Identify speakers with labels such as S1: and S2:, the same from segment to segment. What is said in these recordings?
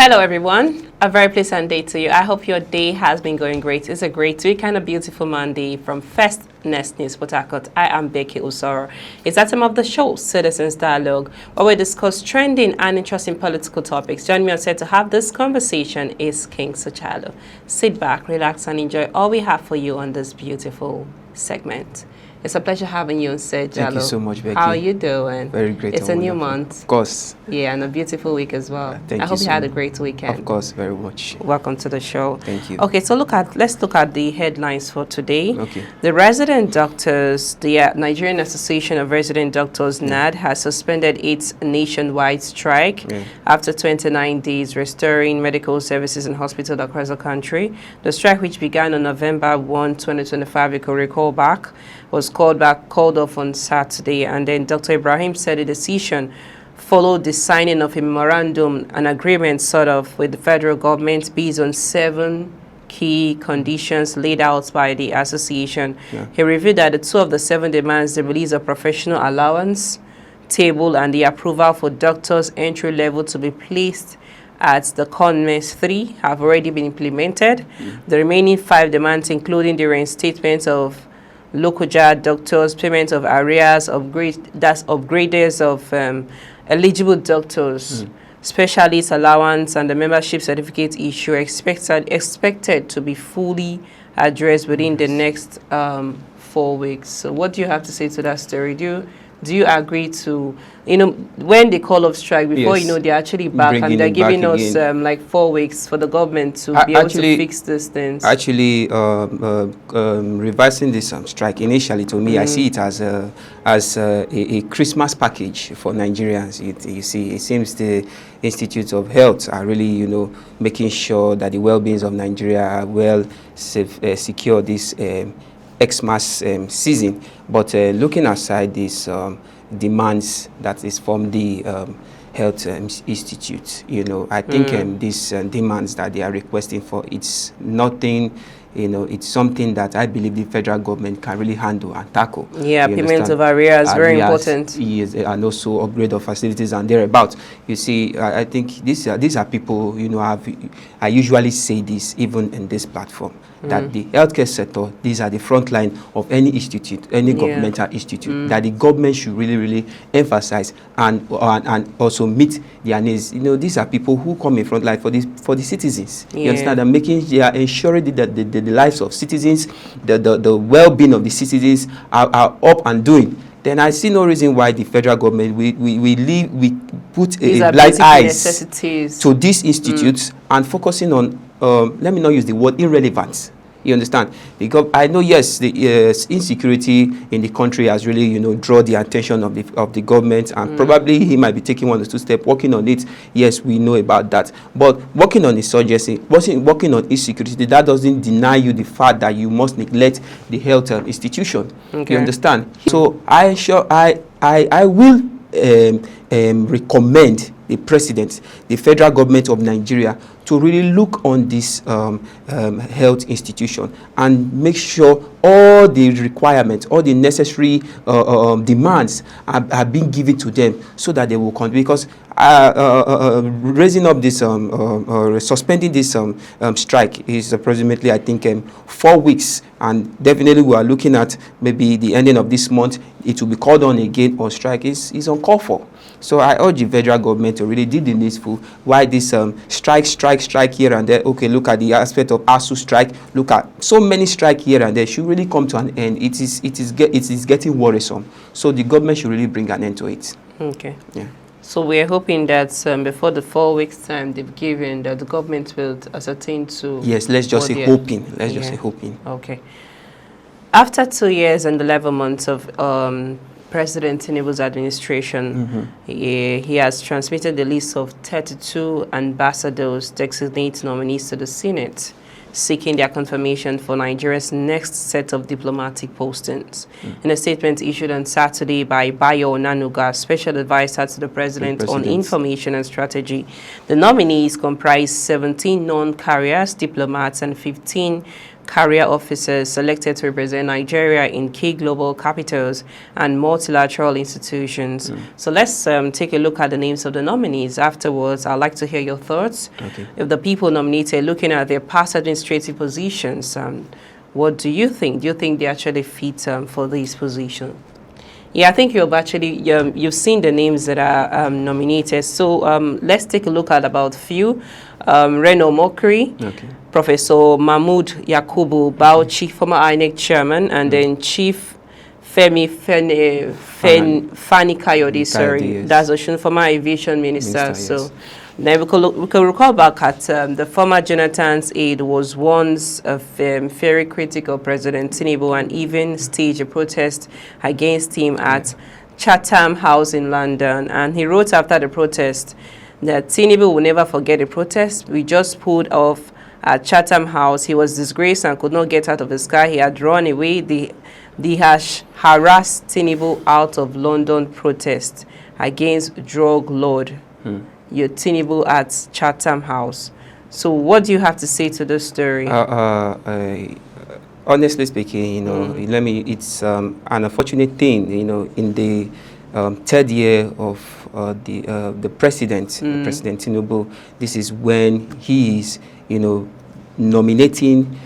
S1: Hello everyone, a very pleasant day to you. I hope your day has been going great. It's a great week and a beautiful Monday from First Nest News Port Harcourt. I am Becky Usoro. It's that time of the show, Citizens Dialogue, where we discuss trending and interesting political topics. Join me on set to have this conversation is King Sochalo. Sit back, relax and enjoy all we have for you on this beautiful segment. It's a pleasure having you on set, Jalo.
S2: Thank you so much, Becky.
S1: How are you doing?
S2: Very great.
S1: It's a new month.
S2: Of course.
S1: Yeah, and a beautiful week as well.
S2: Thank you.
S1: I hope you
S2: so
S1: had a great weekend.
S2: Of course, very much.
S1: Welcome to the show.
S2: Thank you.
S1: Okay, so let's look at the headlines for today.
S2: Okay.
S1: The resident doctors, the Nigerian Association of Resident Doctors, NAD, has suspended its nationwide strike after 29 days restoring medical services in hospitals across the country. The strike, which began on November 1, 2025, you can recall back, was called off on Saturday, and then Dr. Ibrahim said the decision followed the signing of a memorandum, an agreement sort of with the federal government based on 7 key conditions laid out by the association. He revealed that the 2 of the 7 demands, the release of professional allowance table and the approval for doctors entry level to be placed at the CONMES 3 have already been implemented. The remaining 5 demands, including the reinstatement of local JAD doctors, payment of arrears, upgraders of eligible doctors, specialist allowance, and the membership certificate issue expected to be fully addressed within the next 4 weeks. So what do you have to say to that story? Do you agree to, when they call off strike, before they're actually back and they're giving us like 4 wees for the government to be able to fix these things?
S2: Actually, reversing this strike, initially to me, I see it as a Christmas package for Nigerians. You see, it seems the Institutes of Health are really, making sure that the well-being of Nigeria are well secure this Xmas season. But looking aside these demands that is from the health institute, I think these demands that they are requesting for, it's nothing, it's something that I believe the federal government can really handle and tackle. Yeah,
S1: payment of arrears, very important.
S2: Yes, and also upgrade of facilities and thereabouts. You see, I think these are people, I usually say this even in this platform, that the healthcare sector, these are the front line of any institute, any governmental institute, that the government should really emphasize and also meet their needs. These are people who come in front line for the citizens. You understand? And they are ensuring that the lives of citizens, the well-being of the citizens are up and doing. Then I see no reason why the federal government we put a blind eyes to these institutes and focusing on let me not use the word irrelevance. You understand? Because I know, yes, the insecurity in the country has really, drawn the attention of the government, and probably he might be taking 1 or 2 steps, working on it. Yes, we know about that. But working on insurgency, working on insecurity, that doesn't deny you the fact that you must neglect the health institution. Okay. You understand? So I will recommend the president, the federal government of Nigeria, to really look on this health institution and make sure all the requirements, all the necessary demands are being given to them so that they will continue. Because raising up this, suspending this strike is approximately, I think, 4 weeks. And definitely we are looking at maybe the ending of this month, it will be called on again on strike. Is uncalled for. So I urge the federal government to really do the needful. Why this strike here and there? Okay, look at the aspect of ASU strike. Look at so many strike here and there. Should really come to an end. It is getting worrisome. So the government should really bring an end to it. Okay. Yeah.
S1: So we're hoping that before the 4 weeks time they've given, that the government will ascertain to.
S2: Yes, let's just say hoping. Let's just say hoping.
S1: Okay. After 2 years and 11 months of President Tinubu's administration, he has transmitted the list of 32 ambassadors, designate nominees to the Senate, seeking their confirmation for Nigeria's next set of diplomatic postings. In a statement issued on Saturday by Bayo Onanuga, Special Advisor to the President on Information and Strategy, the nominees comprise 17 non-carriers, diplomats, and 15 career officers selected to represent Nigeria in key global capitals and multilateral institutions. So let's take a look at the names of the nominees. Afterwards, I'd like to hear your thoughts.
S2: Okay.
S1: If the people nominated, looking at their past administrative positions, what do you think? Do you think they actually fit for this position? Yeah, I think you've seen the names that are nominated. So let's take a look at about few. Reno Omokri, Professor Mahmood Yakubu Bauchi, former INEC chairman, and then Chief Fani-Kayode, sorry,
S2: yes.
S1: that's a former aviation minister. So
S2: yes.
S1: then we can recall back at the former Jonathan's aide was once a very critical President Tinubu and even staged a protest against him at Chatham House in London. And he wrote after the protest that Tinubu will never forget the protest. We just pulled off at Chatham House. He was disgraced and could not get out of his car. He had run away. They harassed Tinubu out of London protest against drug lord. Your Tinubu at Chatham House. So what do you have to say to this story?
S2: Honestly speaking, it's an unfortunate thing, in the third year of the president, President Tinubu. This is when he is, nominating,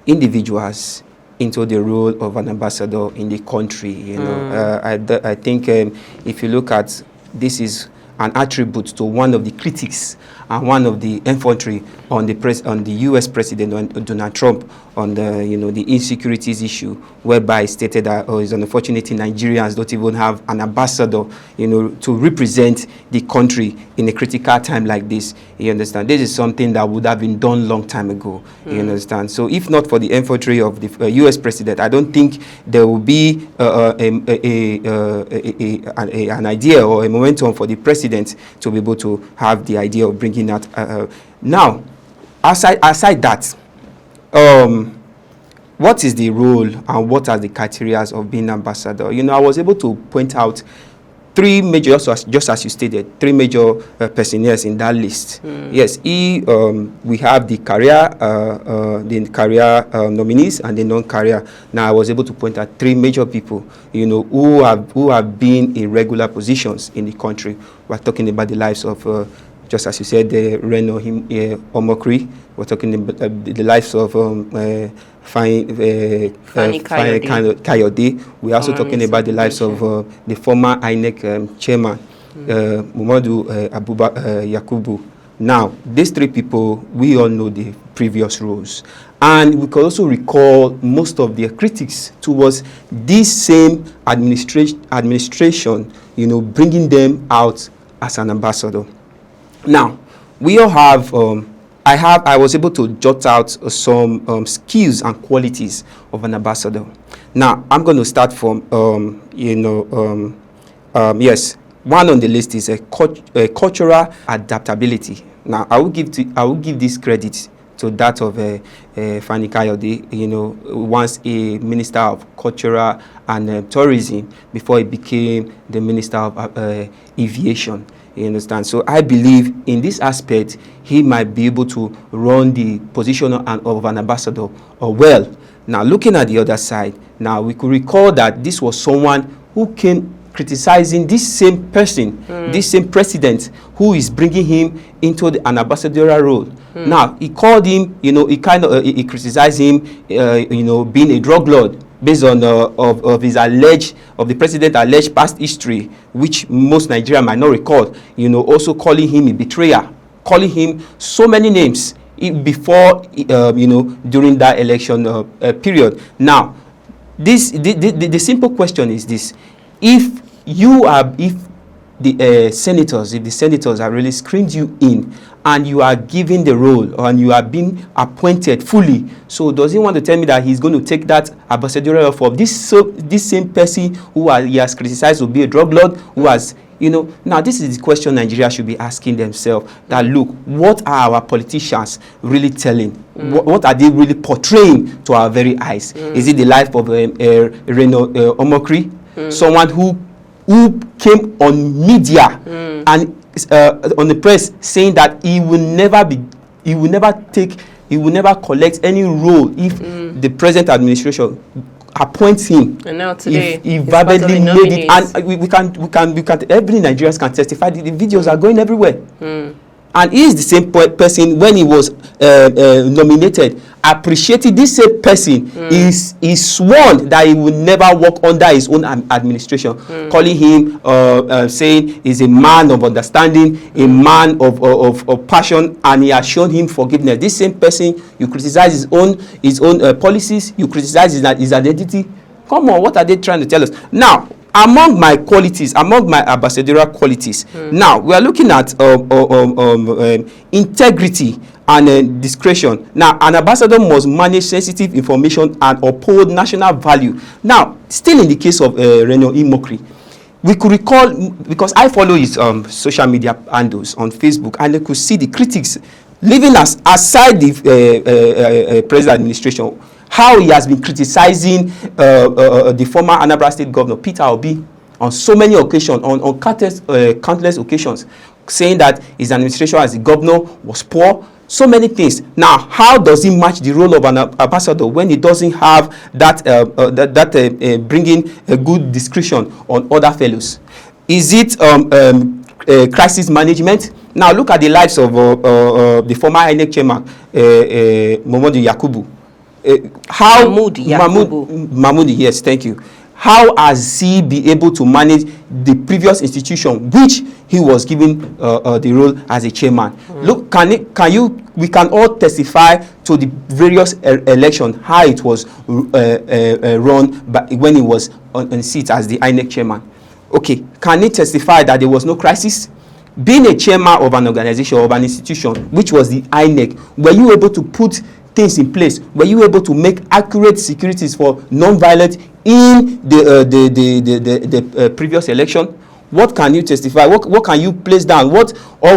S2: individuals into the role of an ambassador in the country. I think if you look at this is an attribute to one of the critics and one of the infantry on the U.S. President Donald Trump on the insecurities issue, whereby it stated that it's unfortunate Nigerians don't even have an ambassador to represent the country in a critical time like this. You understand? This is something that would have been done long time ago. You understand? So if not for the infantry of the U.S. President, I don't think there will be an idea or a momentum for the president to be able to have the idea of bringing that. Now, aside that, what is the role and what are the criteria of being ambassador? I was able to point out three major, just as you stated, three major personnel in that list. Yes, we have the career nominees and the non-career. Now, I was able to point out three major people, who have been in regular positions in the country. We're talking about the lives of just as you said, Reno Omokri. We're talking about the lives of Fani-Kayode. We're also talking about the lives of the former INEC chairman, Mahmood Yakubu. Now, these three people, we all know the previous roles. And we can also recall most of their critics towards this same administration, bringing them out as an ambassador. Now, we all have, I was able to jot out some skills and qualities of an ambassador. Now, I'm going to start from, yes, one on the list is a cultural adaptability. Now, I will give this credit to that of Fani-Kayode, once a minister of cultural and tourism before he became the minister of aviation. You understand? So I believe in this aspect, he might be able to run the position of an ambassador well. Now, looking at the other side, now we could recall that this was someone who came criticizing this same person, this same president, who is bringing him into an ambassadorial role. Now, he called him, he criticized him, being a drug lord, based on of the president's alleged past history, which most Nigerians might not recall. Also calling him a betrayer, calling him so many names before, during that election period. Now, the simple question is this: if the senators have really screened you in and you are given the role and you are being appointed fully, so does he want to tell me that he's going to take that ambassadorial for this same person who he has criticized to be a drug lord, who has, now this is the question Nigeria should be asking themselves, that look, what are our politicians really telling? What are they really portraying to our very eyes? Is it the life of Reno Omokri, someone who came on media and on the press saying that he will never take he will never collect any role if the present administration appoints him.
S1: And now today,
S2: if he verbally made it, and we can every Nigerians can testify. The videos are going everywhere. And he is the same person when he was nominated. Appreciated this same person is sworn that he will never work under his own administration, calling him saying he's a man of understanding, a man of passion, and he has shown him forgiveness. This same person, you criticize his own policies, you criticize his identity. Come on, what are they trying to tell us now? Among my qualities, among my ambassadorial qualities, now we are looking at integrity and discretion. Now, an ambassador must manage sensitive information and uphold national value. Now, still in the case of Reno Omokri, we could recall, because I follow his social media handles on Facebook, and I could see the critics leaving aside the present administration, how he has been criticizing the former Anambra State Governor Peter Obi on so many occasions, on countless occasions, saying that his administration as a governor was poor, so many things. Now, how does he match the role of an ambassador when he doesn't have that bringing a good discretion on other fellows? Is it crisis management? Now, look at the lives of the former INEC chairman, Momodu Yakubu. Mahmoud, yes, thank you. How has he been able to manage the previous institution, which he was given the role as a chairman? Look, we can all testify to the various elections, how it was run when he was on seat as the INEC chairman. Okay, can he testify that there was no crisis? Being a chairman of an organization, of an institution, which was the INEC, were you able to put things in place? Were you able to make accurate securities for non-violent in the previous election? What can you testify? What can you place down? How would I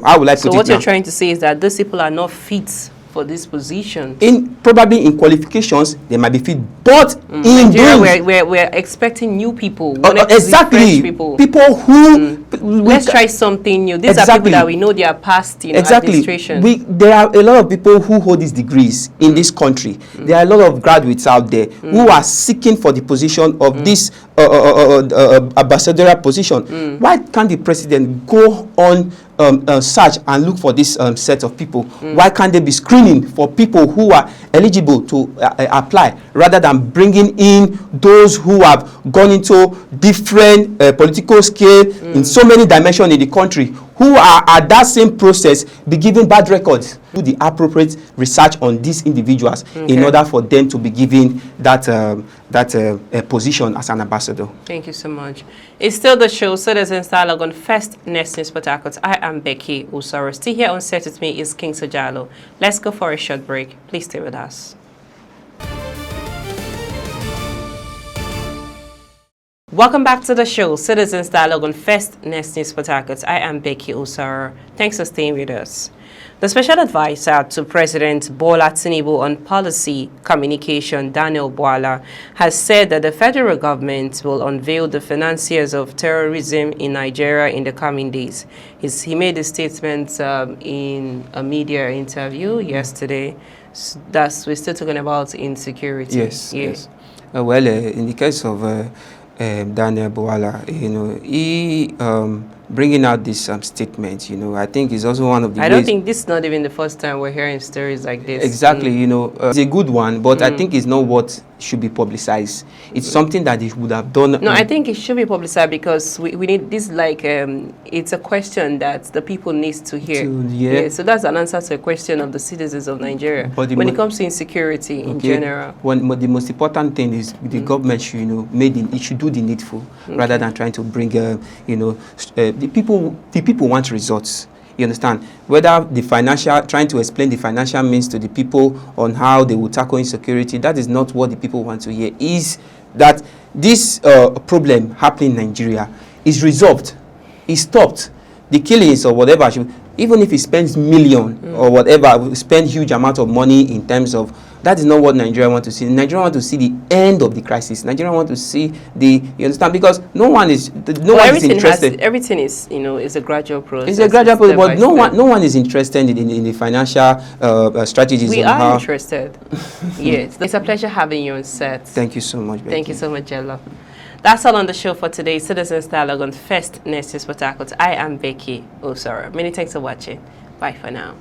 S2: put it?
S1: So what you're trying to say is that these people are not fit for this position.
S2: Probably in qualifications they might be fit, but in
S1: Nigeria, we're expecting new people.
S2: Exactly, people who
S1: let's try something new. These are people that we know they are past administration.
S2: There are a lot of people who hold these degrees in this country. There are a lot of graduates out there who are seeking for the position of this ambassadorial position. Why can't the president go on search and look for this set of people? Why can't they be screening for people who are eligible to apply, rather than bringing in those who have gone into different political scale in so many dimensions in the country, who are at that same process be given bad records? Do the appropriate research on these individuals in order for them to be given that position as an ambassador.
S1: Thank you so much. It's still the show Citizens Dialogue on First Next News Port Harcourt. I am Becky Usoro. Still here on set with me is King Sojalo. Let's go for a short break. Please stay with us. Welcome back to the show, Citizens Dialogue on First Next News Port Harcourt. I am Becky Usoro. Thanks for staying with us. The special advisor to President Bola Tinubu on policy communication, Daniel Bwala, has said that the federal government will unveil the financiers of terrorism in Nigeria in the coming days. He made a statement in a media interview yesterday. We're still talking about insecurity.
S2: Yes. Well, in the case of Daniel Bwala, he bringing out this statement, I think is also one of the
S1: I don't think this is not even the first time we're hearing stories like this.
S2: Exactly, it's a good one, but I think it's not what should be publicized. It's something that they would have done.
S1: No, I think it should be publicized because we need this, it's a question that the people need to hear. So that's an answer to a question of the citizens of Nigeria. But when it comes to insecurity in general.
S2: The most important thing is the government should, it should do the needful rather than trying to bring, the people want results. You understand? Whether trying to explain the financial means to the people on how they will tackle insecurity, that is not what the people want to hear. Is that this problem happening in Nigeria is resolved, is stopped. The killings or whatever, even if he spends million or whatever, spend huge amount of money in terms of That is not what Nigeria want to see. Nigeria want to see the end of the crisis. Nigeria want to see the, you understand, because no one is interested.
S1: Everything is, you know, is a gradual process.
S2: It's a gradual process, but no one is interested in the financial strategies.
S1: We are interested. Yes, it's a pleasure having you on set.
S2: Thank you so much, Becky.
S1: Thank you so much, Jello. That's all on the show for today. Citizens Dialogue on First Nurses Port Harcourt. I am Becky Osoro. Many thanks for watching. Bye for now.